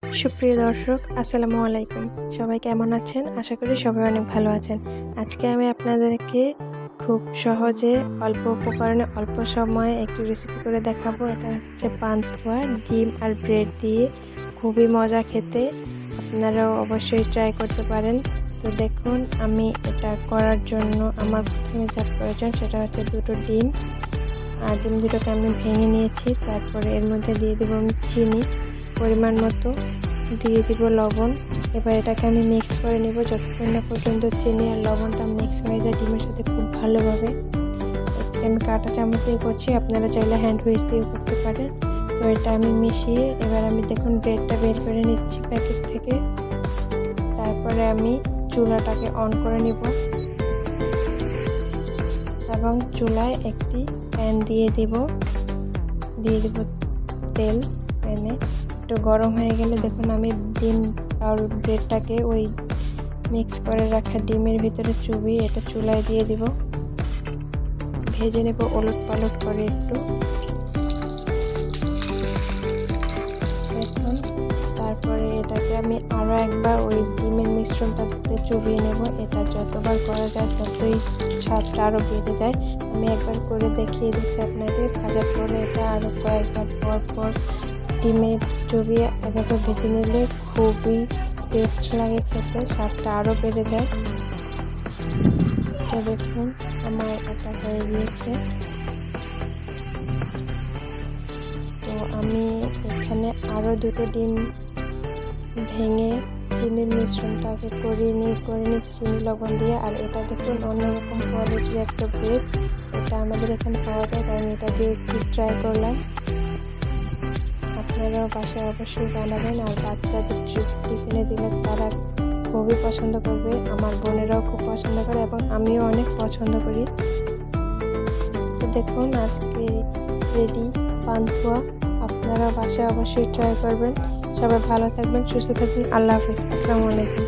সুপ্রিয় দর্শক, আসসালামু আলাইকুম। সবাই কেমন আছেন? আশা করি সবাই অনেক ভালো আছেন। আজকে আমি আপনাদেরকে খুব সহজে অল্প উপকরণে অল্প সময়ে একটি রেসিপি করে দেখাবো। এটা হচ্ছে পান্তুয়া ডিম আর ব্রেড দিয়ে, খুবই মজা খেতে। আপনারাও অবশ্যই ট্রাই করতে পারেন। তো দেখুন, আমি এটা করার জন্য আমার প্রথমে যা প্রয়োজন সেটা হচ্ছে দুটো ডিম। আর ডিম দুটোকে আমি ভেঙে নিয়েছি। তারপরে এর মধ্যে দিয়ে দেবো আমি চিনি পরিমাণ মতো, দিয়ে দিব লবণ। এবার এটাকে আমি মিক্স করে নেব যতক্ষণ না পর্যন্ত চিনি আর লবণটা মিক্স হয়ে যায় ডিমের সাথে খুব ভালোভাবে। আমি কাঁটা চামচ দিয়ে করছি, আপনারা চাইলে হ্যান্ড হুইচ দিয়েও করতে পারেন। তো এটা আমি মিশিয়ে এবার আমি দেখুন ব্রেডটা বের করে নিচ্ছি প্যাকেট থেকে। তারপরে আমি চুলাটাকে অন করে নিব এবং চুলায় একটি প্যান দিয়ে দিব তেল। প্যানে একটু গরম হয়ে গেলে দেখুন আমি ডিম আর ব্রেডটাকে ওই মিক্স করে রাখা ডিমের ভিতরে চুবিয়ে এটা চুলায় দিয়ে দিব। ভেজে নেব ওলট পালট করে একটু। দেখুন, তারপরে এটাকে আমি আরও একবার ওই ডিমের মিশ্রণটাতে চুবিয়ে নেব। এটা যতবার করা যায় ততই স্বাদটা আরও বেড়ে যায়। আমি একবার করে দেখিয়ে দিচ্ছি আপনাকে। ভাজার পরে এটা আরও কয়েকবার পর ডিমে চুবিয়ে এভাবে ভেজে নিলে খুবই টেস্ট লাগে খেতে, স্বাদটা আরও বেড়ে যায়। তো দেখুন আমার এটা হয়ে গিয়েছে। তো আমি এখানে আরও দুটো ডিম ভেঙে চিনির মিশ্রণটাকে করে নিচ্ছি চিনি লবণ দিয়ে। আর এটা দেখুন অন্যরকম কোয়ালিটির একটা ব্রেড, এটা আমাদের এখানে পাওয়া যায়, তাই আমি এটা দিয়ে একটু ট্রাই করলাম। আপনারাও বাসায় অবশ্যই বানাবেন। আর বাচ্চাদের টিফিনে দিলে তারা খুবই পছন্দ করবে। আমার বোনেরাও খুব পছন্দ করে এবং আমিও অনেক পছন্দ করি। তো দেখুন আজকে রেডি পান্তুয়া। আপনারা বাসায় অবশ্যই ট্রাই করবেন। সবাই ভালো থাকবেন, সুস্থ থাকবেন। আল্লাহ হাফিজ, আসসালামু আলাইকুম।